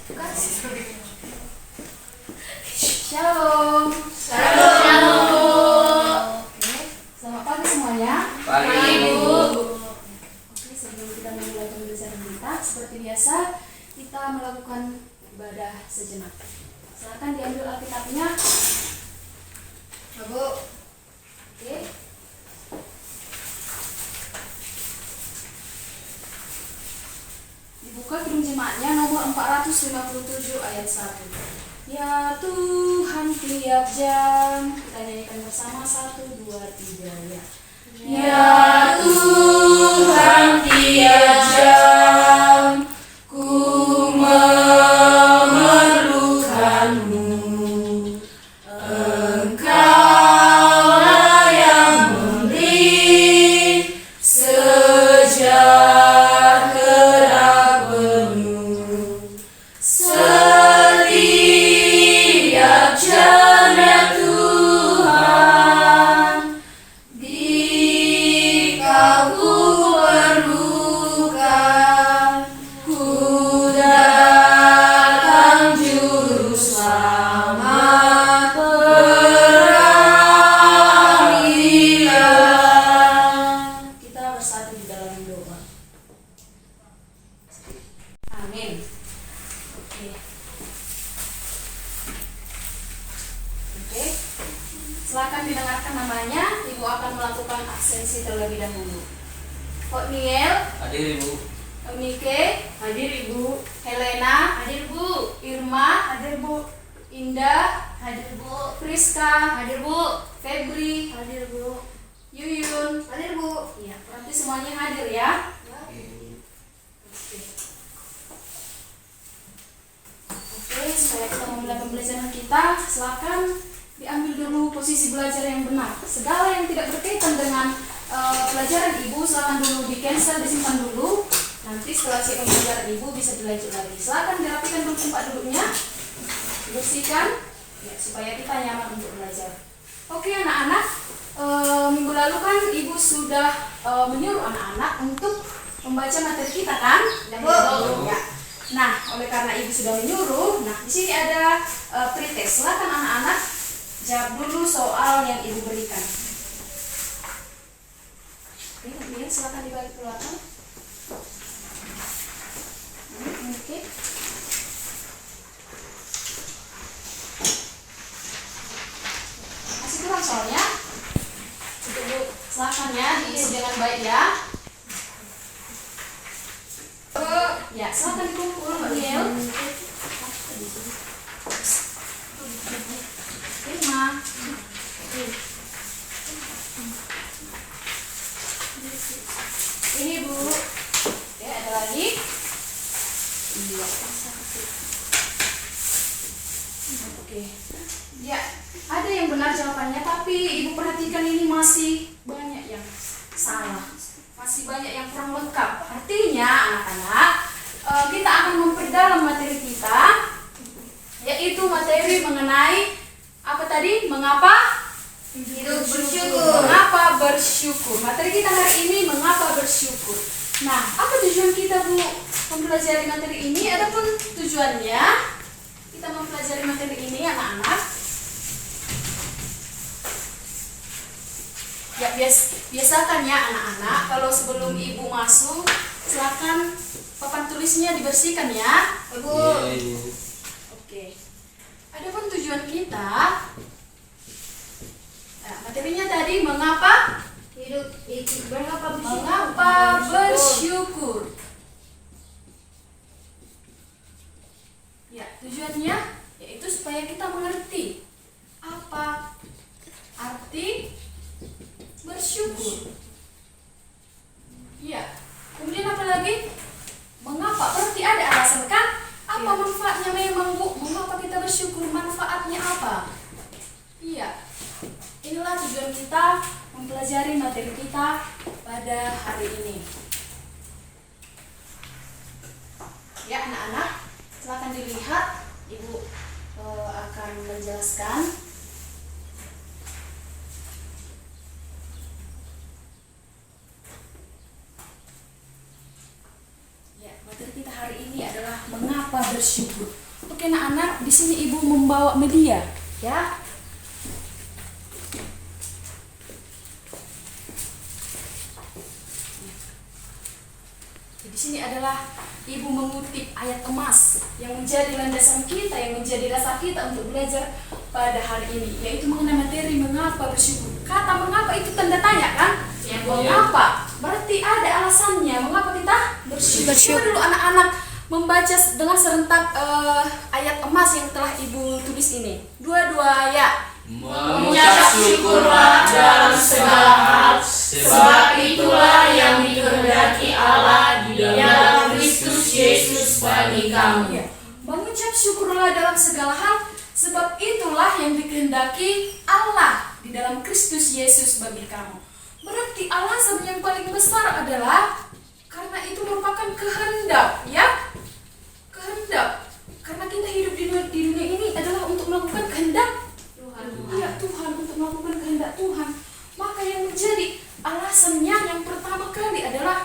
Shalom. Shalom. Oke, selamat pagi semuanya. Pagi, Ibu. Oke, sebelum kita memulai pembelajaran kita, seperti biasa kita melakukan ibadah sejenak. Silakan diambil Alkitabnya, Bu. Oke. Dibuka Kidung Jemaatnya nomor 457 ayat 1. Ya Tuhan tiap jam, kita nyanyikan bersama 1, 2, 3 ya. Ya Tuhan tiap jam ku memerlukanmu, Engkaulah yang memberi sejahtera penuh. Setiap jam ya Tuhan, Kau ku perlukan, ku datang juru selamat, perangilah. Kita bersatu di dalam doa. Amin. Oke. Silakan didengarkan namanya. Ibu akan melakukan absensi terlebih dahulu. Otniel, Hadir Ibu. Mike, hadir Ibu. Helena, hadir Bu. Irma, hadir Bu. Indah, hadir Bu. Priska, hadir Bu. Febri, hadir Bu. Yuyun, hadir Bu. Iya, berarti semuanya hadir ya. Oke, supaya kita memulai pembelajaran kita, silakan diambil dulu posisi belajar yang benar. Segala yang tidak berkaitan dengan pelajaran Ibu, silakan dulu di cancel, disimpan dulu. Nanti setelah siap pembelajaran Ibu bisa dilanjut lagi. Silakan dirapikan dulu tempat duduknya, dibersihkan, ya, supaya kita nyaman untuk belajar. Oke anak-anak, minggu lalu kan Ibu sudah menyuruh anak-anak untuk membaca materi kita kan? Ya. Nah, oleh karena Ibu sudah menyuruh, nah di sini ada pretest. Silakan anak-anak jawab dulu soal yang Ibu berikan. Oke, kemudian silakan dibalik ke belakang. Oke. Masih kurang soalnya. Ibu, silakan ya diisi dengan baik ya. Ya, silakan dikumpul Mbak Niel. Irma. Ini Bu. Oke, ada lagi. Iya. Oke. Ya, ada yang benar jawabannya, tapi Ibu perhatikan ini masih banyak yang salah. Masih banyak yang kurang lengkap. Artinya anak-anak, kita akan memperdalam materi kita, yaitu materi mengenai apa tadi? Mengapa Hidup bersyukur. Mengapa bersyukur. Materi kita hari ini mengapa bersyukur. Nah, apa tujuan kita Bu mempelajari materi ini? Adapun tujuannya kita mempelajari materi ini anak-anak. Ya, biasakan ya anak-anak, kalau sebelum Ibu masuk, silakan papan tulisnya dibersihkan ya, Ibu. Oke. Adapun tujuan kita, nah, materinya tadi mengapa Hidup mengapa bersyukur. Ya, tujuannya yaitu supaya kita mengerti apa arti bersyukur. Ya, kemudian apa lagi? Mengapa? Berarti ada alasan kan? Apa manfaatnya memang Bu? Mengapa kita bersyukur? Manfaatnya apa? Iya. Inilah tujuan kita mempelajari materi kita pada hari ini. Ya anak-anak, silakan dilihat. Ibu akan menjelaskan. Ya, materi kita hari ini adalah mengapa mengapa bersyukur. Oke anak-anak, di sini ibu membawa media, ya. Di sini adalah ibu mengutip ayat emas yang menjadi landasan kita, yang menjadi dasar kita untuk belajar pada hari ini, yaitu mengenai materi mengapa bersyukur. Kata mengapa itu tanda tanya kan? Ya, mengapa? Berarti ada alasannya mengapa kita bersyukur. Coba dulu anak-anak membaca dengan serentak ayat emas yang telah ibu tulis ini. Dua-dua ya. Mengucap syukurlah dalam segala hal, sebab itulah yang dikehendaki Allah di dalam Kristus Yesus bagi kamu. Ya. Mengucap syukurlah dalam segala hal, sebab itulah yang dikehendaki Allah di dalam Kristus Yesus bagi kamu. Berarti alasan yang paling besar adalah karena itu merupakan kehendak, ya. Kehendak. Karena kita hidup di dunia ini adalah untuk melakukan kehendak ya Tuhan, untuk melakukan kehendak Tuhan. Maka yang menjadi alasannya yang pertama kali adalah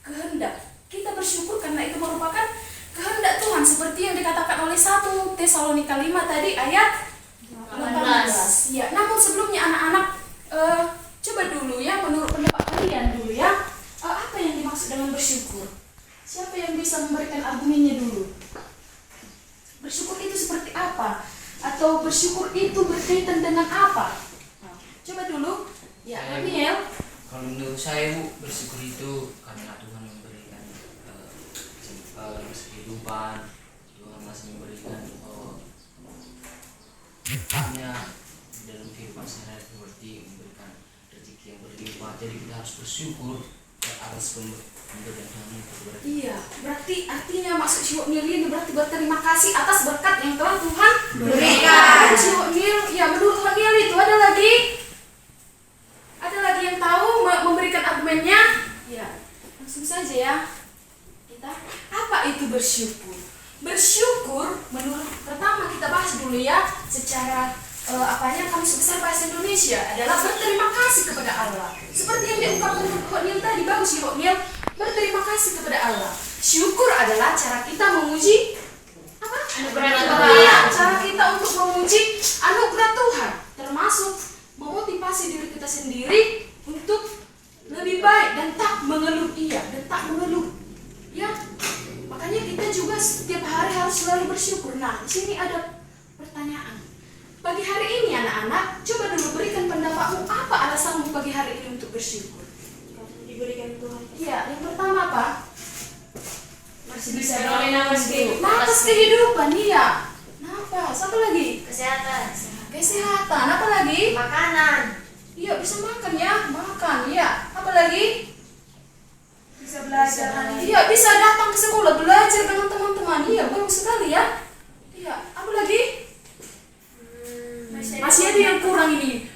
kehendak. Kita bersyukur karena itu merupakan kehendak Tuhan, seperti yang dikatakan oleh 1 Tesalonika 5 tadi ayat 18. Ya, namun sebelumnya anak-anak coba dulu ya, menurut pendapat kalian dulu ya, apa yang dimaksud dengan bersyukur? Siapa yang bisa memberikan argumennya dulu? Bersyukur itu seperti apa? Atau bersyukur itu berkaitan dengan apa? Nah, coba dulu, ya Daniel. Kalau menurut saya Bu, bersyukur itu karena Tuhan memberikan kehidupan, Tuhan masih memberikan haknya dalam kehidupan sehari-hari, seperti memberikan rezeki yang berlimpah. Jadi kita harus bersyukur atas pemberian Tuhan itu. Iya, berarti artinya maksud Ciwoknil ini berarti berterima kasih atas berkat yang telah Tuhan berikan. Ciwoknil, ya menurut Ciwoknil itu ada lagi yang tahu memberikan argumennya? Ya, langsung saja ya. Kita apa itu bersyukur? Bersyukur menurut pertama kita bahas dulu ya secara Kamus Besar Bahasa Indonesia adalah berterima kasih kepada Allah. Seperti yang diungkapkan Ciwoknil tadi, bagus Ciwoknil. Berterima kasih kepada Allah. Syukur adalah cara kita memuji apa? Anugerah Tuhan. Tuhan. Iya, cara kita untuk memuji anugerah Tuhan, termasuk memotivasi diri kita sendiri untuk lebih baik dan tak mengeluh. Iya, dan tak mengeluh. Ya, makanya kita juga setiap hari harus selalu bersyukur. Nah, di sini ada pertanyaan. Pagi hari ini anak-anak, coba dulu berikan pendapatmu, apa alasanmu pagi hari ini untuk bersyukur? Diberikan Tuhan. Iya, yang pertama apa? Masih bisa beroleh nafas kehidupan. Nafas kehidupan, iya. Nafas, apa lagi? Kesehatan. Kesehatan, apa lagi? Makanan. Iya, bisa makan ya, makan, iya. Apa lagi? Bisa belajar. Iya, bisa datang ke sekolah, belajar dengan teman-teman. Iya, bagus sekali ya. Iya, apa lagi? Masih ada yang kurang ini.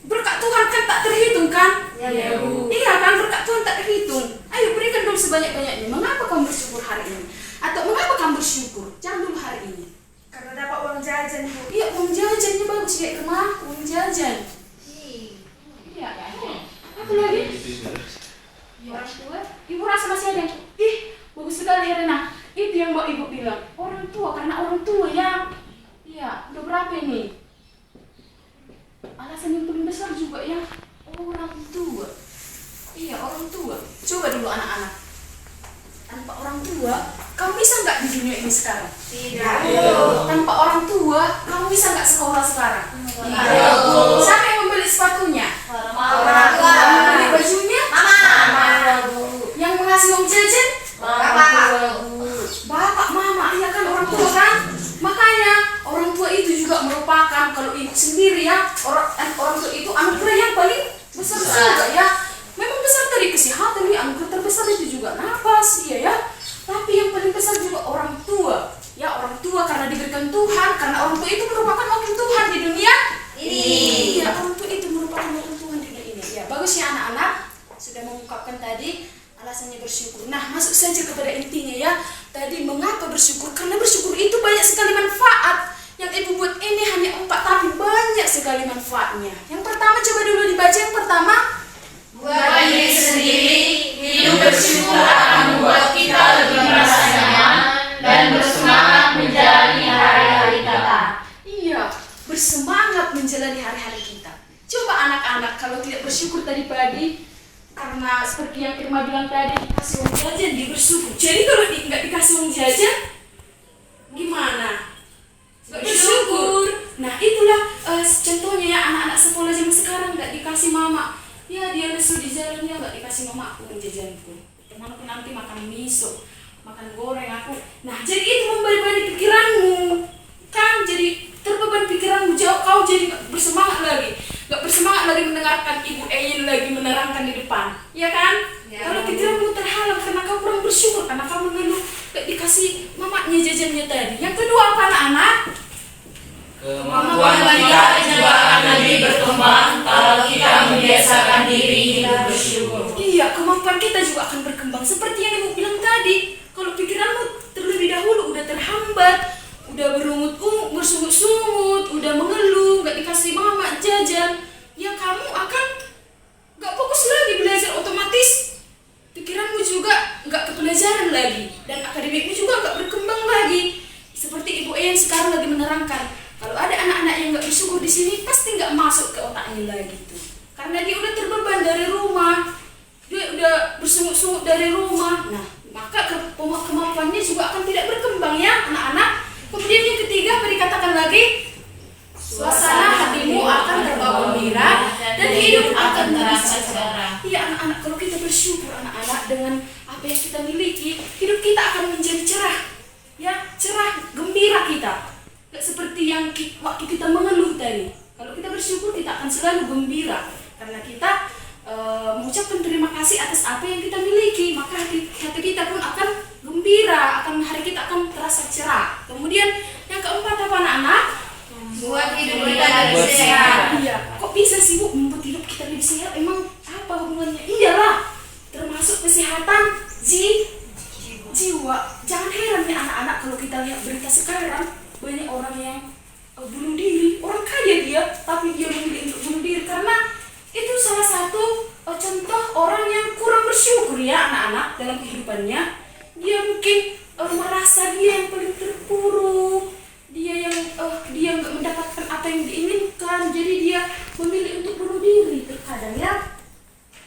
Berkat Tuhan kan tak terhitung kan? Ya, Bu. Iya kan, berkat Tuhan tak terhitung. Ayo berikan dulu sebanyak-banyaknya. Mengapa kamu bersyukur hari ini? Atau mengapa kamu bersyukur? Jangan dulu hari ini. Karena dapat uang jajan, Bu. Iya, uang jajannya bagus ya, Kemah. Uang jajan. Iya. Apa lagi? Orang tua. Ibu rasa masih ada yang, bagus sekali ya Rena. Itu yang Mbak Ibu bilang. Orang tua, karena orang tua ya. Iya, udah berapa ini? Alasan yang paling besar juga ya, orang tua. Iya, orang tua. Coba dulu anak-anak. Tanpa orang tua, kamu bisa nggak di dunia ini sekarang? Tidak. Tanpa orang tua, kamu bisa nggak sekolah sekarang? Tidak. Siapa yang membeli sepatunya? Orang tua. Yang membeli bajunya? Mama. Yang mengasih uang jajan? Bapak, mama, iya kan orang tua kan? Makanya orang tua itu juga merupakan, kalau ibu sendiri ya, orang tua itu anugerah yang paling besar juga ya. Memang besar dari kesehatan ya, anugerah terbesar itu juga nafas ya. Tapi yang paling besar juga orang tua. Ya, orang tua karena diberikan Tuhan, karena orang tua itu merupakan wakil Tuhan di dunia ini. Ya, orang tua itu merupakan wakil Tuhan di dunia ini. Ya, bagus ya anak-anak sudah mengungkapkan tadi alasannya bersyukur. Nah, masuk saja kepada intinya ya. Tadi mengapa bersyukur? Karena bersyukur itu banyak sekali manfaat. Yang ibu buat ini hanya 4, tapi banyak sekali manfaatnya. Yang pertama, coba dulu dibaca yang pertama. Buat diri sendiri, hidup bersyukur akan membuat kita lebih merasa nyaman bilang tadi dikasih uang jajan dia bersyukur. Jadi kalau nggak dikasih uang jajan gimana? Nggak bersyukur. Nah itulah contohnya ya anak-anak sekolah zaman sekarang nggak dikasih mama. Ya dia lesu di jalannya nggak dikasih mama aku uang jajanku. Temanku nanti makan miso, makan goreng aku. Nah jadi itu membebani pikiranmu kan, jadi terbeban pikiranmu jauh, kau jadi nggak bersemangat lagi mendengarkan Ibu Ein lagi menerangkan di depan, ya kan? Ya, Kalau pikiranmu terhalang karena kau kurang bersyukur, karena kau mengeluh gak dikasih mamanya jajannya tadi. Yang kedua apa anak-anak? Kemampuan kita juga akan lebih berkembang kalau kita membiasakan diri hidup bersyukur. Iya, kemampuan kita juga akan berkembang. Seperti yang Ibu bilang tadi, kalau pikiranmu terlebih dahulu udah terhambat, udah bersungut-sungut, udah mengeluh, gak dikasih mama jajan, ya kamu akan gak fokus lagi belajar, otomatis pikiranmu juga gak ke pelajaran lagi, dan akademikmu juga gak berkembang lagi. Seperti Ibu Ein sekarang lagi menerangkan, kalau ada anak-anak yang gak bersyukur di sini pasti gak masuk ke otaknya lagi tuh, karena dia udah terbeban dari rumah, dia udah bersungut-sungut dari rumah. Nah, maka kemampuannya juga akan tidak berkembang ya anak-anak. Kemudian yang ketiga, apa dikatakan lagi? Suasana hatimu akan terbawa gembira dan hidup akan terasa cerah. Iya anak-anak, kalau kita bersyukur anak-anak dengan apa yang kita miliki, hidup kita akan menjadi cerah. Ya, cerah, gembira kita. Tidak seperti yang waktu kita mengeluh tadi. Kalau kita bersyukur, kita akan selalu gembira karena kita mengucapkan terima kasih atas apa yang kita miliki, maka hati kita pun akan gembira, hari kita akan terasa cerah. Kemudian yang keempat apa anak-anak? Buat hidup kita lebih sehat. Iya, kok bisa sih Bu membuat hidup kita lebih sehat? Emang apa hubungannya? Iyalah, termasuk kesehatan jiwa. Jangan heran ya anak-anak kalau kita lihat berita sekarang, banyak orang yang bunuh diri. Orang kaya dia, tapi dia memilih untuk bunuh diri karena itu salah satu contoh orang yang kurang bersyukur ya anak-anak dalam kehidupannya. Dia mungkin merasa dia yang paling terpuruk, dia nggak mendapatkan apa yang diinginkan, jadi dia memilih untuk bunuh diri terkadang ya.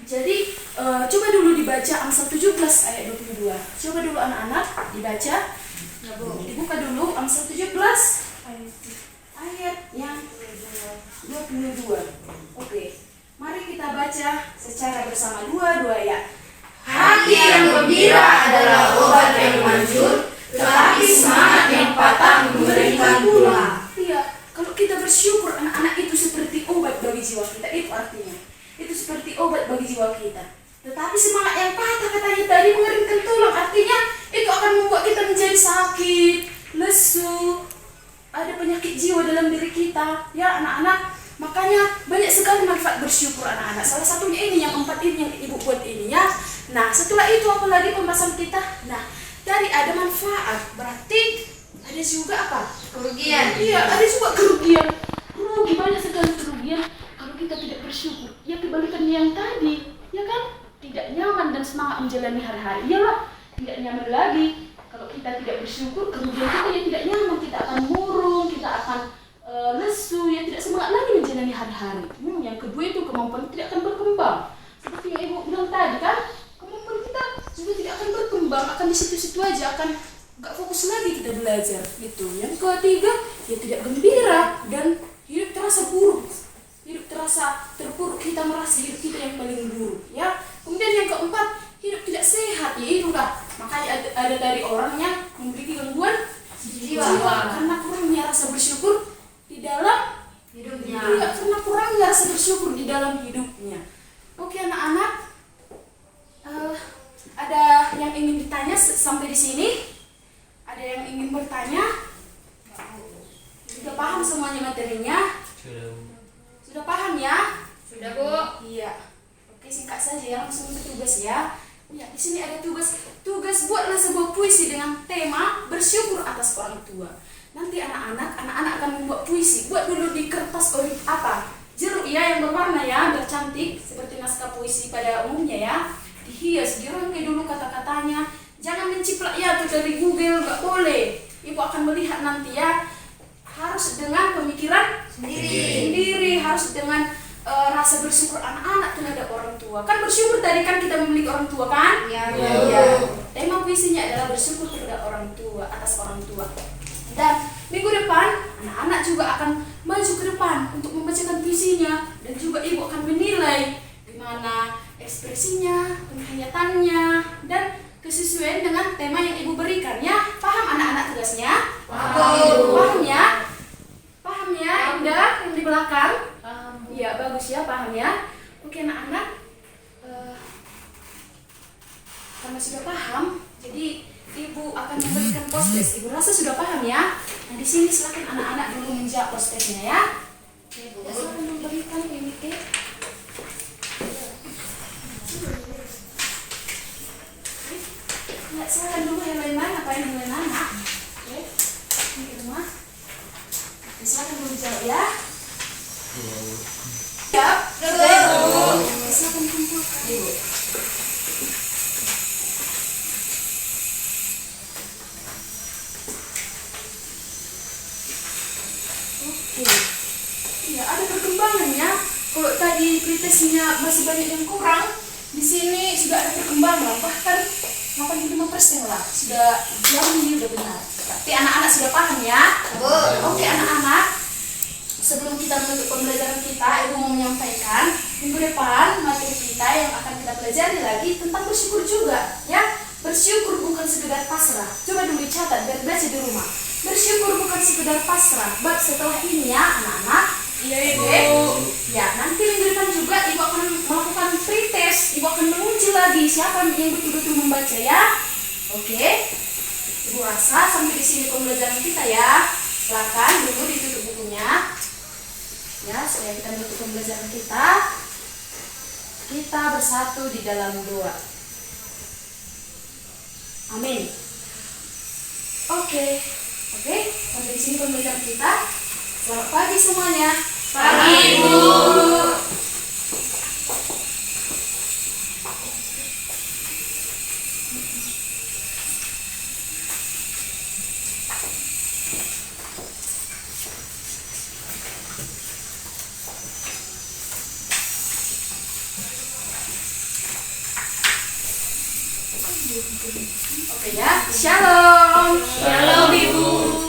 Jadi coba dulu dibaca Amsal 17 ayat 22. Coba dulu anak-anak dibaca, dibuka dulu Amsal 17 ayat yang 22. Oke. Mari kita baca secara bersama dua ya. Hati yang gembira adalah obat yang manjur, tetapi semangat yang patah memberikan tulah. Iya, kalau kita bersyukur anak-anak itu seperti obat bagi jiwa kita, itu artinya. Itu seperti obat bagi jiwa kita. Tetapi semangat yang patah katanya tadi mengeringkan tulang, artinya itu akan membuat kita menjadi sakit, lesu, ada penyakit jiwa dalam diri kita. Ya anak-anak, makanya banyak sekali manfaat bersyukur anak-anak. Salah satunya ini yang 4 ini yang Ibu buat ini ya. Nah setelah itu apa lagi pembahasan kita? Nah tadi ada manfaat, berarti ada juga apa? Kerugian. Iya, ada juga kerugian. Rugi, banyak sekali kerugian kalau kita tidak bersyukur. Ya kebalikannya yang tadi, ya kan? Tidak nyaman dan semangat menjalani hari-hari. Iyalah, tidak nyaman lagi. Kalau kita tidak bersyukur, kerugian kita ya tidak nyaman. Kita akan murung, kita akan lesu, ya tidak semangat lagi menjalani hari-hari. Yang kedua itu kemampuan tidak akan berkembang. Seperti yang Ibu bilang tadi kan, kemampuan kita juga tidak akan berkembang, akan di situ-situ aja, akan nggak fokus lagi kita belajar gitu. Yang ketiga, ya tidak gembira dan hidup terasa buruk, hidup terasa terpuruk, kita merasa hidup kita yang paling buruk ya. Kemudian yang keempat, hidup tidak sehat, ya itu lah. Makanya ada dari orang yang memiliki gangguan jiwa karena kurangnya rasa bersyukur di dalam hidupnya. Iya, karena kurangnya rasa bersyukur di dalam hidupnya. Oke anak-anak, ada yang ingin ditanya sampai di sini? Ada yang ingin bertanya? Sudah paham semuanya materinya? Sudah paham ya? Sudah Bu. Iya. Oke, singkat saja ya, langsung ke tugas ya. Ya, di sini ada tugas buatlah sebuah puisi dengan tema bersyukur atas orang tua. Nanti anak-anak akan membuat puisi. Buat dulu di kertas jeruk ya, yang berwarna ya, biar cantik seperti naskah puisi pada umumnya ya. Dihias, dirangkai dulu kata-katanya. Jangan menciplak ya tuh dari Google, nggak boleh. Ibu akan melihat nanti ya. Harus dengan pemikiran sendiri, harus dengan rasa bersyukur anak-anak terhadap orang tua. Kan bersyukur tadi kan kita memiliki orang tua kan? Iya. Ya. Tema puisinya adalah bersyukur terhadap orang tua, atas orang tua. Dan minggu depan anak-anak juga akan maju ke depan untuk membacakan puisinya, dan juga ibu akan menilai gimana ekspresinya, penghayatannya, dan kesesuaian dengan tema yang ibu berikan ya. Paham anak-anak tugasnya? Paham ya? Paham ya Indah yang di belakang? Ya bagus ya, paham ya. Oke anak-anak, karena sudah paham, jadi ibu akan memberikan post-test. Ibu rasa sudah paham ya. Nah di sini silakan anak-anak dulu menjawab post-testnya ya. Ya silakan memberikan PMT. Ya silakan dulu yang lain-lain, apa yang lain-lain anak. Oke, ini di rumah. Ya, silakan dulu jawab ya. Siap? Silakan kumpulkan ibu. Oke. Iya, ada perkembangannya. Kalau tadi pretestnya masih banyak yang kurang, di sini sudah ada perkembangan. Bahkan 85% lah sudah jauh ini udah benar. Tapi anak-anak sudah paham ya? Oke anak-anak. Sebelum kita menutup pembelajaran kita, ibu mau menyampaikan minggu depan materi kita yang akan kita pelajari lagi tentang bersyukur juga, ya. Bersyukur bukan sekedar pasrah. Coba dulu dicatat biar baca di rumah. Bersyukur bukan sekedar pasrah. Bab setelah ini ya anak-anak. Iya ibu. Ya nanti minggu depan juga ibu akan melakukan pretest. Ibu akan menguji lagi siapa yang betul-betul membaca ya. Oke. Ibu rasa sampai di sini pembelajaran kita ya. Silakan dulu ditutup bukunya. Ya, supaya kita menutup pembelajaran kita. Kita bersatu di dalam doa. Amin. Oke, sampai di sini pembelajaran kita. Selamat pagi semuanya. Pagi, Ibu. Oke ya, shalom. Shalom, Ibu.